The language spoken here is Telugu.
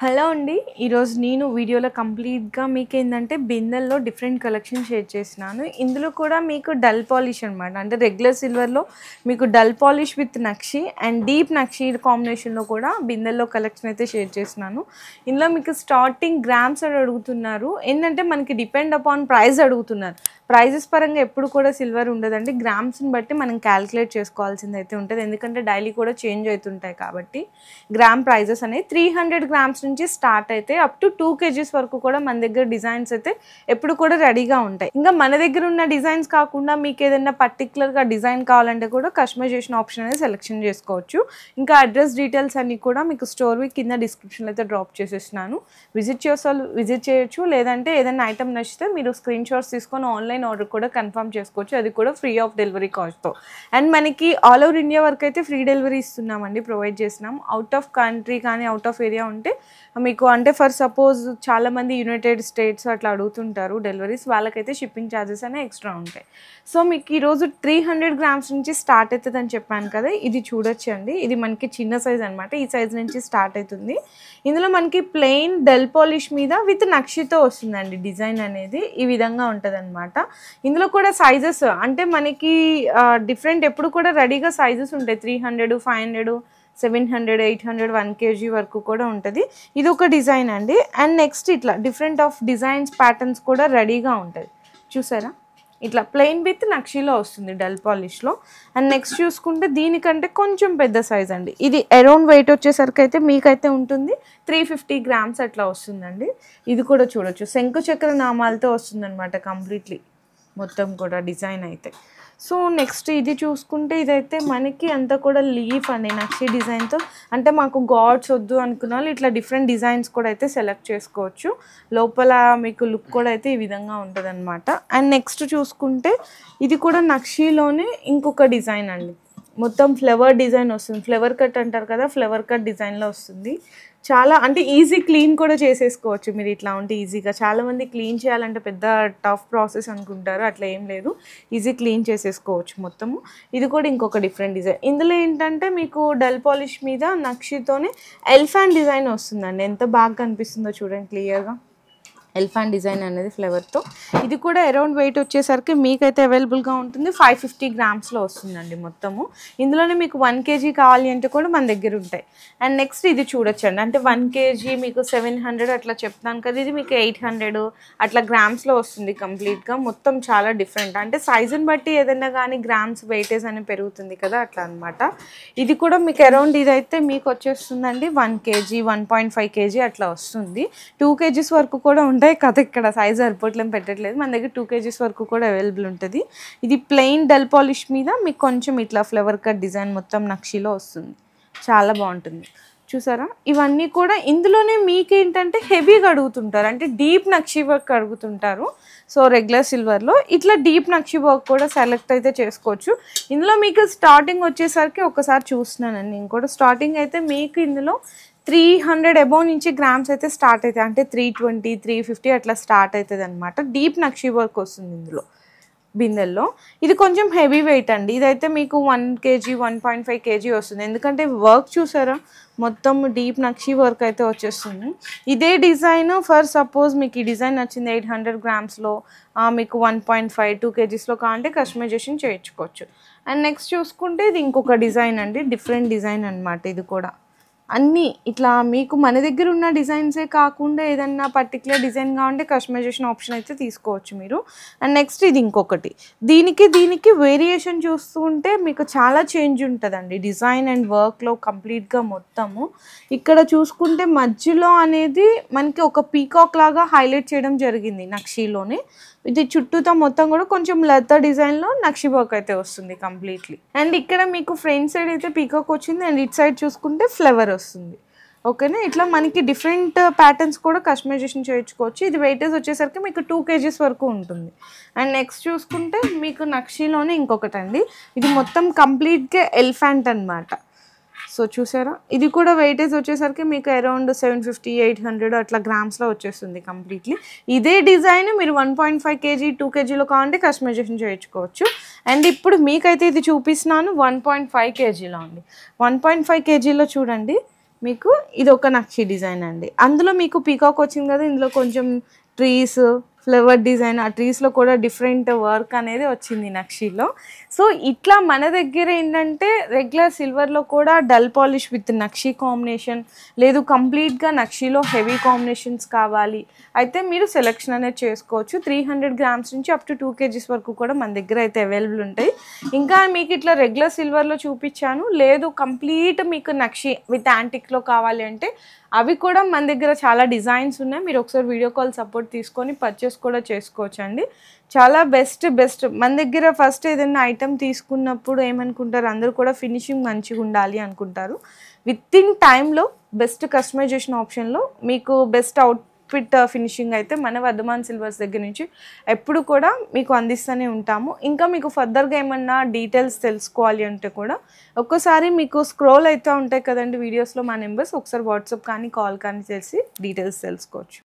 హలో అండి. ఈరోజు నేను వీడియోలో కంప్లీట్‌గా మీకేందంటే బిందెల్లో డిఫరెంట్ కలెక్షన్ షేర్ చేసినాను. ఇందులో కూడా మీకు డల్ పాలిష్ అనమాట. అంటే రెగ్యులర్ సిల్వర్‌లో మీకు dull polish with nakshi and deep nakshi కాంబినేషన్‌లో కూడా బిందెల్లో కలెక్షన్ అయితే షేర్ చేసినాను. ఇందులో మీకు స్టార్టింగ్ గ్రామ్స్ అని అడుగుతున్నారు. ఏంటంటే మనకి డిపెండ్ అపాన్ ప్రైస్ అడుగుతున్నారు. ప్రైజెస్ పరంగా ఎప్పుడు కూడా సిల్వర్ ఉండదండి. గ్రామ్స్ని బట్టి మనం క్యాలిక్యులేట్ చేసుకోవాల్సింది అయితే ఉంటుంది. ఎందుకంటే డైలీ కూడా చేంజ్ అవుతుంటాయి కాబట్టి గ్రామ్ ప్రైజెస్ అనేవి 300 గ్రామ్స్ నుంచి స్టార్ట్ అయితే అప్ టు 2 kgs వరకు కూడా మన దగ్గర డిజైన్స్ అయితే ఎప్పుడు కూడా రెడీగా ఉంటాయి. ఇంకా మన దగ్గర ఉన్న డిజైన్స్ కాకుండా మీకు ఏదైనా పర్టికులర్గా డిజైన్ కావాలంటే కూడా కస్టమైజేషన్ ఆప్షన్ అనేది సెలెక్షన్ చేసుకోవచ్చు. ఇంకా అడ్రస్ డీటెయిల్స్ అన్ని కూడా మీకు స్టోర్వి కింద డిస్క్రిప్షన్లో అయితే డ్రాప్ చేసేసినాను. విజిట్ చేయొచ్చు. లేదంటే ఏదైనా ఐటమ్ నచ్చితే మీరు స్క్రీన్ షాట్స్ తీసుకొని ఆన్లైన్ ఆర్డర్ కూడా కన్ఫర్మ్ చేసుకోవచ్చు. అది కూడా ఫ్రీ ఆఫ్ డెలివరీ కాస్ట్తో. అండ్ మనకి ఆల్ ఓవర్ ఇండియా వరకు అయితే ఫ్రీ డెలివరీ ఇస్తున్నామండి, ప్రొవైడ్ చేసినాం. అవుట్ ఆఫ్ కంట్రీ కానీ అవుట్ ఆఫ్ ఏరియా ఉంటే మీకు అంటే ఫర్ సపోజ్ చాలామంది యునైటెడ్ స్టేట్స్ అట్లా అడుగుతుంటారు డెలివరీస్, వాళ్ళకైతే షిప్పింగ్ ఛార్జెస్ అనేవి ఎక్స్ట్రా ఉంటాయి. సో మీకు ఈరోజు 300 గ్రామ్స్ నుంచి స్టార్ట్ అవుతుంది అని చెప్పాను కదా, ఇది చూడొచ్చండి. ఇది మనకి చిన్న సైజ్ అనమాట. ఈ సైజ్ నుంచి స్టార్ట్ అవుతుంది. ఇందులో మనకి ప్లెయిన్ డెల్ పాలిష్ మీద విత్ నక్షితో వస్తుందండి. డిజైన్ అనేది ఈ విధంగా ఉంటుంది అనమాట. ఇందులో కూడా సైజెస్ అంటే మనకి డిఫరెంట్ ఎప్పుడు కూడా రెడీగా సైజెస్ ఉంటాయి. 300, 500, 700, 800, 1 kg వరకు కూడా ఉంటుంది. ఇది ఒక డిజైన్ అండి. అండ్ నెక్స్ట్ ఇట్లా డిఫరెంట్ ఆఫ్ డిజైన్స్ ప్యాటర్న్స్ కూడా రెడీగా ఉంటుంది. చూసారా, ఇట్లా ప్లెయిన్ విత్ నక్షీలో వస్తుంది డల్ పాలిష్లో. అండ్ నెక్స్ట్ చూసుకుంటే దీనికంటే కొంచెం పెద్ద సైజ్ అండి. ఇది అరౌండ్ వెయిట్ వచ్చేసరికి అయితే మీకైతే ఉంటుంది 350 గ్రామ్స్ అట్లా వస్తుందండి. ఇది కూడా చూడొచ్చు, శంకు చక్ర నామాలతో వస్తుందన్నమాట కంప్లీట్లీ మొత్తం కూడా డిజైన్ అయితే. సో నెక్స్ట్ ఇది చూసుకుంటే ఇదైతే మనకి అంతా కూడా లీఫ్ అండి నక్షి డిజైన్తో. అంటే మాకు గాడ్స్ వద్దు అనుకున్న వాళ్ళు ఇట్లా డిఫరెంట్ డిజైన్స్ కూడా అయితే సెలెక్ట్ చేసుకోవచ్చు. లోపల మీకు లుక్ కూడా అయితే ఈ విధంగా ఉంటుంది అనమాట. అండ్ నెక్స్ట్ చూసుకుంటే ఇది కూడా నక్షిలోనే ఇంకొక డిజైన్ అండి. మొత్తం ఫ్లవర్ డిజైన్ వస్తుంది. ఫ్లవర్ కట్ అంటారు కదా, ఫ్లవర్ కట్ డిజైన్లో వస్తుంది. చాలా అంటే ఈజీ క్లీన్ కూడా చేసేసుకోవచ్చు మీరు ఇట్లా ఉంటే ఈజీగా. చాలామంది క్లీన్ చేయాలంటే పెద్ద టఫ్ ప్రాసెస్ అనుకుంటారు, అట్లా ఏం లేదు, ఈజీ క్లీన్ చేసేసుకోవచ్చు మొత్తము. ఇది కూడా ఇంకొక డిఫరెంట్ డిజైన్. ఇందులో ఏంటంటే మీకు డల్ పాలిష్ మీద నక్షితోనే ఎలిఫెంట్ డిజైన్ వస్తుందండి. ఎంత బాగా కనిపిస్తుందో చూడండి క్లియర్గా, ఎలిఫెంట్ డిజైన్ అనేది ఫ్లవర్తో. ఇది కూడా అరౌండ్ వెయిట్ వచ్చేసరికి మీకైతే అవైలబుల్గా ఉంటుంది 550 గ్రామ్స్లో వస్తుందండి మొత్తము. ఇందులోనే మీకు 1 kg కావాలి అంటే కూడా మన దగ్గర ఉంటాయి. అండ్ నెక్స్ట్ ఇది చూడొచ్చండి. అంటే 1 kg మీకు 700 అట్లా చెప్తాను కదా, ఇది మీకు 800 అట్లా గ్రామ్స్లో వస్తుంది కంప్లీట్గా. మొత్తం చాలా డిఫరెంట్, అంటే సైజుని బట్టి ఏదైనా కానీ గ్రామ్స్ వెయిటేజ్ అనేది పెరుగుతుంది కదా, అట్లా అనమాట. ఇది కూడా మీకు అరౌండ్ ఇదైతే మీకు వచ్చేస్తుందండి 1 kg, 1.5 kg అట్లా వస్తుంది. 2 kgs వరకు కూడా ఉంటాయి కదా. ఇక్కడ సైజ్ సరిపోట్లేం పెట్టట్లేదు, మన దగ్గర 2 kgs వరకు కూడా అవైలబుల్ ఉంటుంది. ఇది ప్లెయిన్ డల్ పాలిష్ మీద మీకు కొంచెం ఇట్లా ఫ్లవర్ కట్ డిజైన్ మొత్తం నక్షిలో వస్తుంది. చాలా బాగుంటుంది చూసారా. ఇవన్నీ కూడా ఇందులోనే మీకేంటంటే హెవీగా అడుగుతుంటారు, అంటే డీప్ నక్షి వర్క్ అడుగుతుంటారు. సో రెగ్యులర్ సిల్వర్లో ఇట్లా డీప్ నక్షి వర్క్ కూడా సెలెక్ట్ అయితే చేసుకోవచ్చు. ఇందులో మీకు స్టార్టింగ్ వచ్చేసరికి ఒకసారి చూస్తున్నానండి నేను కూడా. స్టార్టింగ్ అయితే మీకు ఇందులో 300 అబౌవ్ నుంచి గ్రామ్స్ అయితే స్టార్ట్ అవుతాయి. అంటే 320, 350 అట్లా స్టార్ట్ అవుతుంది అనమాట. డీప్ నక్షి వర్క్ వస్తుంది ఇందులో బిందెల్లో. ఇది కొంచెం హెవీ వెయిట్ అండి. ఇదైతే మీకు 1 kg, 1.5 kg వస్తుంది. ఎందుకంటే వర్క్ చూసారా, మొత్తం డీప్ నక్షి వర్క్ అయితే వచ్చేస్తుంది. ఇదే డిజైన్ ఫర్ సపోజ్ మీకు ఈ డిజైన్ నచ్చింది 800 గ్రామ్స్లో, మీకు 1.5, 2 kgsలో కావాలంటే కస్టమైజేషన్ చేయించుకోవచ్చు. అండ్ నెక్స్ట్ చూసుకుంటే ఇది ఇంకొక డిజైన్ అండి, డిఫరెంట్ డిజైన్ అనమాట. ఇది కూడా అన్నీ ఇట్లా మీకు మన దగ్గర ఉన్న డిజైన్సే కాకుండా ఏదన్నా పర్టికులర్ డిజైన్ కావాలంటే కస్టమైజేషన్ ఆప్షన్ అయితే తీసుకోవచ్చు మీరు. అండ్ నెక్స్ట్ ఇది ఇంకొకటి, దీనికి వేరియేషన్ చూస్తుంటే మీకు చాలా చేంజ్ ఉంటుందండి డిజైన్ అండ్ వర్క్లో కంప్లీట్గా మొత్తము. ఇక్కడ చూసుకుంటే మధ్యలో అనేది మనకి ఒక పీకాక్ లాగా హైలైట్ చేయడం జరిగింది నక్షిలోనే. ఇది చుట్టూతో మొత్తం కూడా కొంచెం లతా డిజైన్లో నక్షి వర్క్ అయితే వస్తుంది కంప్లీట్లీ. అండ్ ఇక్కడ మీకు ఫ్రంట్ సైడ్ అయితే పీకాక్ వచ్చింది, అండ్ ఇట్ సైడ్ చూసుకుంటే ఫ్లవర్ వస్తుంది. ఓకేనా, ఇట్లా మనకి డిఫరెంట్ ప్యాటర్న్స్ కూడా కస్టమైజేషన్ చేయించుకోవచ్చు. ఇది వెయిటేజ్ వచ్చేసరికి మీకు 2 kgs వరకు ఉంటుంది. అండ్ నెక్స్ట్ చూసుకుంటే మీకు నక్షిలోనే ఇంకొకటి అండి. ఇది మొత్తం కంప్లీట్గా ఎలిఫెంట్ అనమాట. సో చూసారా, ఇది కూడా వెయిటేజ్ వచ్చేసరికి మీకు అరౌండ్ 750, 800 అట్లా గ్రామ్స్లో వచ్చేస్తుంది కంప్లీట్లీ. ఇదే డిజైన్ మీరు 1.5 kg, 2 kgలో కావాలంటే కస్టమైజేషన్ చేయించుకోవచ్చు. అండ్ ఇప్పుడు మీకైతే ఇది చూపిస్తున్నాను 1.5 kgలో అండి. 1.5 kgలో చూడండి మీకు ఇది ఒక నక్షి డిజైన్ అండి. అందులో మీకు పీకాక్ వచ్చింది కదా, ఇందులో కొంచెం ట్రీస్ ఫ్లవర్ డిజైన్, ఆ ట్రీస్లో కూడా డిఫరెంట్ వర్క్ అనేది వచ్చింది నక్షిలో. సో ఇట్లా మన దగ్గర ఏంటంటే రెగ్యులర్ సిల్వర్లో కూడా dull polish with nakshi combination, లేదు కంప్లీట్గా నక్షిలో హెవీ కాంబినేషన్స్ కావాలి అయితే మీరు సెలెక్షన్ అనేది చేసుకోవచ్చు. 300 grams నుంచి అప్ టు 2 kgs వరకు కూడా మన దగ్గర అయితే అవైలబుల్ ఉంటాయి. ఇంకా మీకు ఇట్లా రెగ్యులర్ సిల్వర్లో చూపించాను, లేదు కంప్లీట్ మీకు నక్షి విత్ యాంటిక్లో కావాలి అంటే అవి కూడా మన దగ్గర చాలా డిజైన్స్ ఉన్నాయి. మీరు ఒకసారి వీడియో కాల్ సపోర్ట్ తీసుకొని పర్చేస్ కూడా చేసుకోవచ్చు అండి. చాలా బెస్ట్ మన దగ్గర ఫస్ట్ ఏదైనా ఐటమ్ తీసుకున్నప్పుడు ఏమనుకుంటారు అందరూ కూడా ఫినిషింగ్ మంచిగా ఉండాలి అనుకుంటారు. విత్ ఇన్ టైంలో బెస్ట్ కస్టమైజేషన్ ఆప్షన్లో మీకు బెస్ట్ అవుట్ఫిట్ ఫినిషింగ్ అయితే మన వర్ధమాన్ సిల్వర్స్ దగ్గర నుంచి ఎప్పుడు కూడా మీకు అందిస్తూనే ఉంటాము. ఇంకా మీకు ఫర్దర్గా ఏమన్నా డీటెయిల్స్ తెలుసుకోవాలి అంటే కూడా ఒక్కోసారి మీకు స్క్రోల్ అవుతూ ఉంటాయి కదండి వీడియోస్లో మా నెంబర్స్, ఒకసారి వాట్సాప్ కానీ కాల్ కానీ చేసి డీటెయిల్స్ తెలుసుకోవచ్చు.